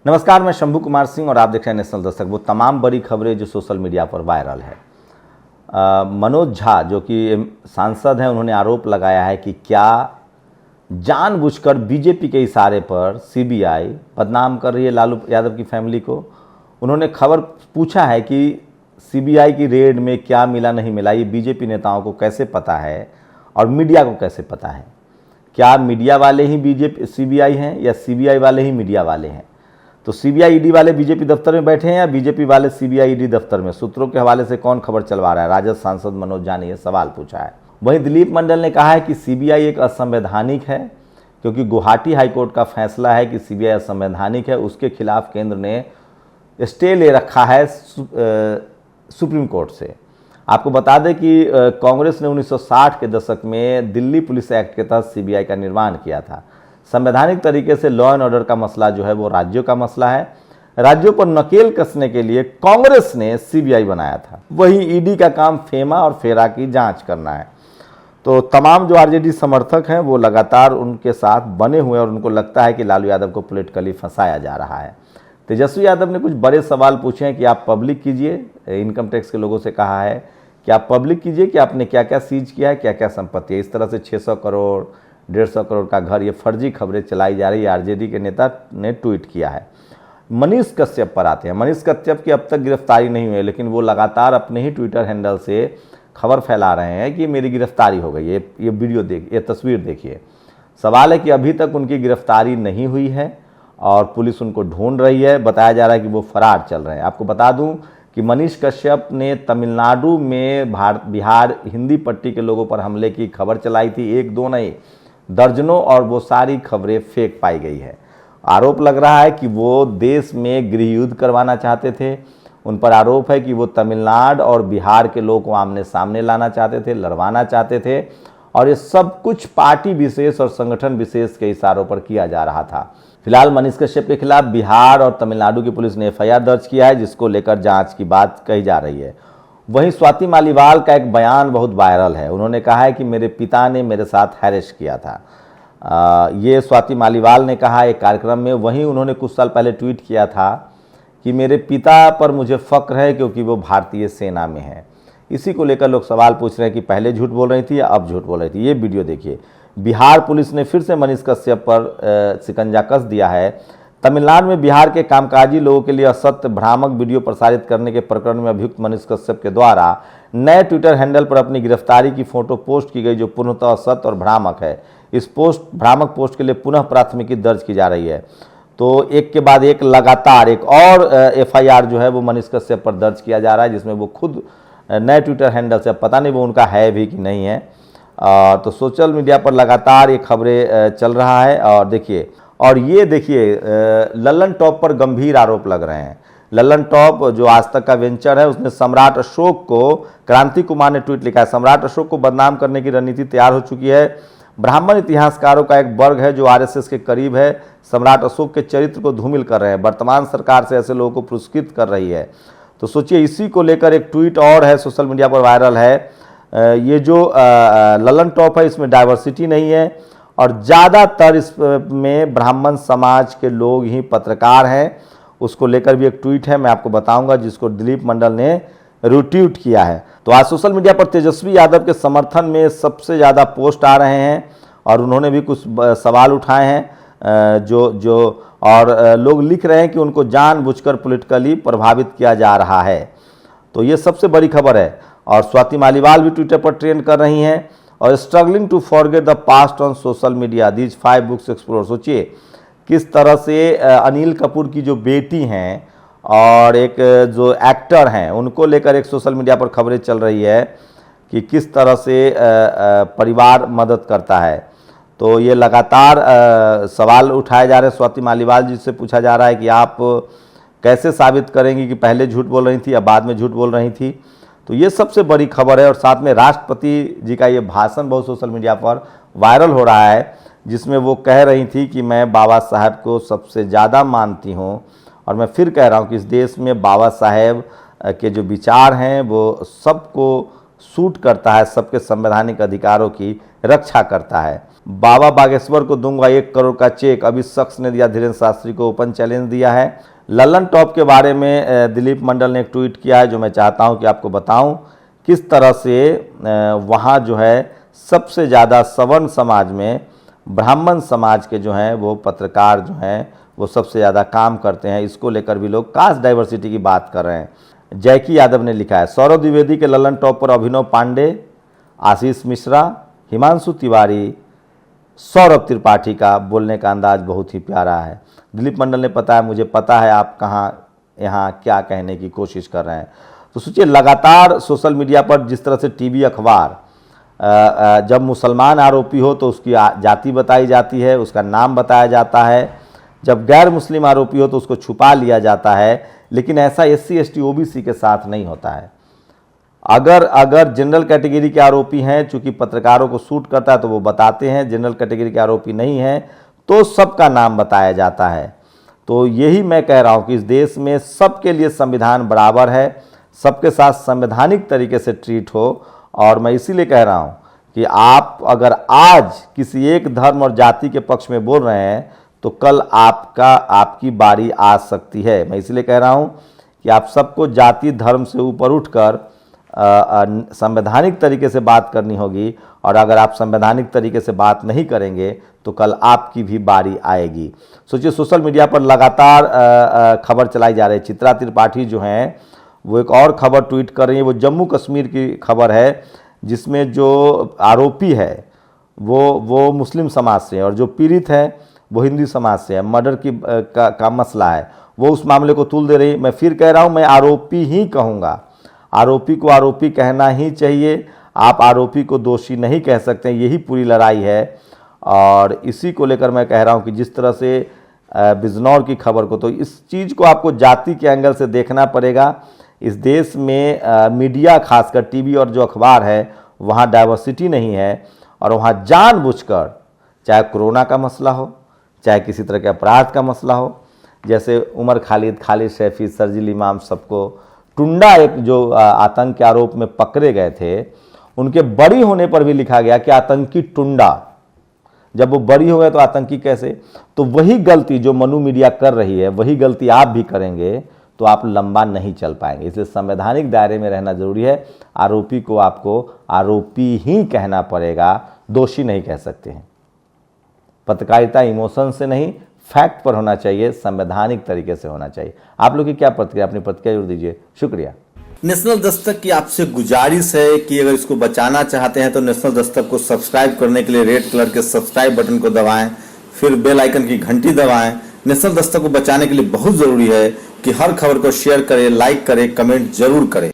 नमस्कार, मैं शंभू कुमार सिंह और आप देख रहे हैं नेशनल दस्तक। वो तमाम बड़ी खबरें जो सोशल मीडिया पर वायरल है। मनोज झा जो कि सांसद हैं, उन्होंने आरोप लगाया है कि क्या जानबूझकर बीजेपी के इशारे पर सीबीआई बदनाम कर रही है लालू यादव की फैमिली को। उन्होंने खबर पूछा है कि सीबीआई की रेड में क्या मिला नहीं मिला, ये बीजेपी नेताओं को कैसे पता है और मीडिया को कैसे पता है। क्या मीडिया वाले ही बीजेपी सीबीआई हैं या सीबीआई वाले ही मीडिया वाले हैं? तो सीबीआई ईडी वाले बीजेपी दफ्तर में बैठे हैं या बीजेपी वाले सीबीआई ईडी दफ्तर में? सूत्रों के हवाले से कौन खबर चलवा रहा है? राजद सांसद मनोज झा ने यह सवाल पूछा है। वहीं दिलीप मंडल ने कहा है कि सीबीआई एक असंवैधानिक है, क्योंकि गुवाहाटी हाईकोर्ट का फैसला है कि सीबीआई असंवैधानिक है। उसके खिलाफ केंद्र ने स्टे ले रखा है सुप्रीम कोर्ट से। आपको बता दें कि कांग्रेस ने 1960 के दशक में दिल्ली पुलिस एक्ट के तहत सीबीआई का निर्माण किया था। संवैधानिक तरीके से लॉ एंड ऑर्डर का मसला जो है वो राज्यों का मसला है। राज्यों पर नकेल कसने के लिए कांग्रेस ने सीबीआई बनाया था। वहीं ईडी का काम फेमा और फेरा की जांच करना है। तो तमाम जो आरजेडी समर्थक हैं वो लगातार उनके साथ बने हुए हैं और उनको लगता है कि लालू यादव को पॉलिटिकली फंसाया जा रहा है। तेजस्वी यादव ने कुछ बड़े सवाल पूछे हैं कि आप पब्लिक कीजिए। इनकम टैक्स के लोगों से कहा है कि आप पब्लिक कीजिए कि आपने क्या क्या सीज किया है, क्या क्या संपत्ति है। इस तरह से 600 करोड़ 150 करोड़ का घर, ये फर्जी खबरें चलाई जा रही है। आरजेडी के नेता ने ट्वीट किया है। मनीष कश्यप पर आते हैं। मनीष कश्यप की अब तक गिरफ्तारी नहीं हुई है, लेकिन वो लगातार अपने ही ट्विटर हैंडल से खबर फैला रहे हैं कि मेरी गिरफ्तारी हो गई। ये वीडियो ये तस्वीर देखिए। सवाल है कि अभी तक उनकी गिरफ्तारी नहीं हुई है और पुलिस उनको ढूंढ रही है। बताया जा रहा है कि वो फरार चल रहे हैं। आपको बता दूं कि मनीष कश्यप ने तमिलनाडु में बिहार हिंदी पट्टी के लोगों पर हमले की खबर चलाई थी। एक दो नहीं, दर्जनों, और वो सारी खबरें फेक पाई गई है। आरोप लग रहा है कि वो देश में गृह युद्ध करवाना चाहते थे। उन पर आरोप है कि वो तमिलनाडु और बिहार के लोगों को आमने सामने लाना चाहते थे, लड़वाना चाहते थे, और ये सब कुछ पार्टी विशेष और संगठन विशेष के इशारों पर किया जा रहा था। फिलहाल मनीष कश्यप के खिलाफ बिहार और तमिलनाडु की पुलिस ने एफआईआर दर्ज किया है, जिसको लेकर जांच की बात कही जा रही है। वहीं स्वाति मालीवाल का एक बयान बहुत वायरल है। उन्होंने कहा है कि मेरे पिता ने मेरे साथ हैरेस किया था। ये स्वाति मालीवाल ने कहा एक कार्यक्रम में। वहीं उन्होंने कुछ साल पहले ट्वीट किया था कि मेरे पिता पर मुझे फक्र है क्योंकि वो भारतीय सेना में है। इसी को लेकर लोग सवाल पूछ रहे हैं कि पहले झूठ बोल रही थी या अब झूठ बोल रही थी। ये वीडियो देखिए। बिहार पुलिस ने फिर से मनीष कश्यप पर शिकंजा कस दिया है। तमिलनाडु में बिहार के कामकाजी लोगों के लिए असत्य भ्रामक वीडियो प्रसारित करने के प्रकरण में अभियुक्त मनीष कश्यप के द्वारा नए ट्विटर हैंडल पर अपनी गिरफ्तारी की फोटो पोस्ट की गई, जो पूर्णतः असत्य और भ्रामक है। इस भ्रामक पोस्ट के लिए पुनः प्राथमिकी दर्ज की जा रही है। तो एक के बाद एक लगातार एक और एफआईआर जो है वो मनीष कश्यप पर दर्ज किया जा रहा है, जिसमें वो खुद नए ट्विटर हैंडल से, पता नहीं वो उनका है भी कि नहीं है। तो सोशल मीडिया पर लगातार ये खबरें चल रहा है। और देखिए, और ये देखिए, लल्लन टॉप पर गंभीर आरोप लग रहे हैं। लल्लन टॉप जो आज तक का वेंचर है, उसने सम्राट अशोक को, क्रांति कुमार ने ट्वीट लिखा है, सम्राट अशोक को बदनाम करने की रणनीति तैयार हो चुकी है। ब्राह्मण इतिहासकारों का एक वर्ग है जो आरएसएस के करीब है, सम्राट अशोक के चरित्र को धूमिल कर रहे हैं। वर्तमान सरकार से ऐसे लोगों को पुरस्कृत कर रही है। तो सोचिए, इसी को लेकर एक ट्वीट और है, सोशल मीडिया पर वायरल है। ये जो लल्लन टॉप है, इसमें डाइवर्सिटी नहीं है और ज़्यादातर इसमें ब्राह्मण समाज के लोग ही पत्रकार हैं। उसको लेकर भी एक ट्वीट है, मैं आपको बताऊंगा, जिसको दिलीप मंडल ने रिट्वीट किया है। तो आज सोशल मीडिया पर तेजस्वी यादव के समर्थन में सबसे ज़्यादा पोस्ट आ रहे हैं और उन्होंने भी कुछ सवाल उठाए हैं और लोग लिख रहे हैं कि उनको जानबूझकर पॉलिटिकली प्रभावित किया जा रहा है। तो ये सबसे बड़ी खबर है। और स्वाति मालीवाल भी ट्विटर पर ट्रेंड कर रही हैं। और struggling to forget the past on social media, these 5 books explore. सोचिए किस तरह से अनिल कपूर की जो बेटी हैं और एक जो एक्टर हैं, उनको लेकर एक सोशल मीडिया पर खबरें चल रही है कि किस तरह से परिवार मदद करता है। तो ये लगातार सवाल उठाए जा रहे हैं। स्वाति मालीवाल जी से पूछा जा रहा है कि आप कैसे साबित करेंगी कि पहले झूठ बोल रही थी या बाद में झूठ बोल रही थी। तो ये सबसे बड़ी खबर है। और साथ में राष्ट्रपति जी का ये भाषण बहुत सोशल मीडिया पर वायरल हो रहा है, जिसमें वो कह रही थी कि मैं बाबा साहेब को सबसे ज़्यादा मानती हूँ और मैं फिर कह रहा हूँ कि इस देश में बाबा साहेब के जो विचार हैं वो सबको सूट करता है, सबके संवैधानिक अधिकारों की रक्षा करता है। बाबा बागेश्वर को दूंगा 1 करोड़ का चेक, अभी शख्स ने दिया धीरेन्द्र शास्त्री को ओपन चैलेंज दिया है। लल्लन टॉप के बारे में दिलीप मंडल ने एक ट्वीट किया है जो मैं चाहता हूं कि आपको बताऊं किस तरह से वहां जो है सबसे ज़्यादा सवर्ण समाज में ब्राह्मण समाज के जो हैं वो पत्रकार जो हैं वो सबसे ज़्यादा काम करते हैं। इसको लेकर भी लोग कास्ट डाइवर्सिटी की बात कर रहे हैं। जैकी यादव ने लिखा है, सौरभ द्विवेदी के लल्लन टॉप पर अभिनव पांडे, आशीष मिश्रा, हिमांशु तिवारी, सौरभ त्रिपाठी का बोलने का अंदाज बहुत ही प्यारा है। दिलीप मंडल ने बताया, मुझे पता है आप कहाँ यहाँ क्या कहने की कोशिश कर रहे हैं। तो सोचिए, लगातार सोशल मीडिया पर जिस तरह से टीवी अखबार जब मुसलमान आरोपी हो तो उसकी जाति बताई जाती है, उसका नाम बताया जाता है, जब गैर मुस्लिम आरोपी हो तो उसको छुपा लिया जाता है, लेकिन ऐसा SC ST OBC के साथ नहीं होता है। अगर जनरल कैटेगरी के आरोपी हैं, चूंकि पत्रकारों को सूट करता है तो वो बताते हैं, जनरल कैटेगरी के आरोपी नहीं हैं तो सबका नाम बताया जाता है। तो यही मैं कह रहा हूं कि इस देश में सबके लिए संविधान बराबर है, सबके साथ संवैधानिक तरीके से ट्रीट हो। और मैं इसीलिए कह रहा हूं कि आप अगर आज किसी एक धर्म और जाति के पक्ष में बोल रहे हैं तो कल आपकी बारी आ सकती है। मैं इसलिए कह रहा हूं कि आप सबको जाति धर्म से ऊपर उठकर संवैधानिक तरीके से बात करनी होगी, और अगर आप संवैधानिक तरीके से बात नहीं करेंगे तो कल आपकी भी बारी आएगी। सोचिए, सोशल मीडिया पर लगातार खबर चलाई जा रही है। चित्रा त्रिपाठी जो हैं वो एक और खबर ट्वीट कर रही है, वो जम्मू कश्मीर की खबर है, जिसमें जो आरोपी है वो मुस्लिम समाज से है और जो पीड़ित है वो हिंदू समाज से है। मर्डर का मसला है, वो उस मामले को तुल दे रही है। मैं फिर कह रहा हूँ, मैं आरोपी ही कहूँगा, आरोपी को आरोपी कहना ही चाहिए, आप आरोपी को दोषी नहीं कह सकते। यही पूरी लड़ाई है, और इसी को लेकर मैं कह रहा हूं कि जिस तरह से बिजनौर की खबर को, तो इस चीज़ को आपको जाति के एंगल से देखना पड़ेगा। इस देश में मीडिया, खासकर टीवी और जो अखबार है, वहाँ डाइवर्सिटी नहीं है, और वहाँ जानबूझकर, चाहे कोरोना का मसला हो, चाहे किसी तरह के अपराध का मसला हो, जैसे उमर खालिद, खालिद शैफी, शर्जील इमाम, सबको टुंडा एक जो आतंक के आरोप में पकड़े गए थे, उनके बरी होने पर भी लिखा गया कि आतंकी टुंडा। जब वो बरी हो गए तो आतंकी कैसे? तो वही गलती जो मनु मीडिया कर रही है, वही गलती आप भी करेंगे तो आप लंबा नहीं चल पाएंगे। इसलिए संवैधानिक दायरे में रहना जरूरी है। आरोपी को आपको आरोपी ही कहना पड़ेगा, दोषी नहीं कह सकते हैं। पत्रकारिता इमोशन से नहीं, फैक्ट पर होना चाहिए, संवैधानिक तरीके से होना चाहिए। आप लोग की क्या प्रतिक्रिया, अपनी प्रतिक्रिया जरूर दीजिए। शुक्रिया। नेशनल दस्तक की आपसे गुजारिश है कि अगर इसको बचाना चाहते हैं तो नेशनल दस्तक को सब्सक्राइब करने के लिए रेड कलर के सब्सक्राइब बटन को दबाएं, फिर बेल आइकन की घंटी दबाएं। नेशनल दस्तक को बचाने के लिए बहुत जरूरी है कि हर खबर को शेयर करें, लाइक करें, कमेंट जरूर करें।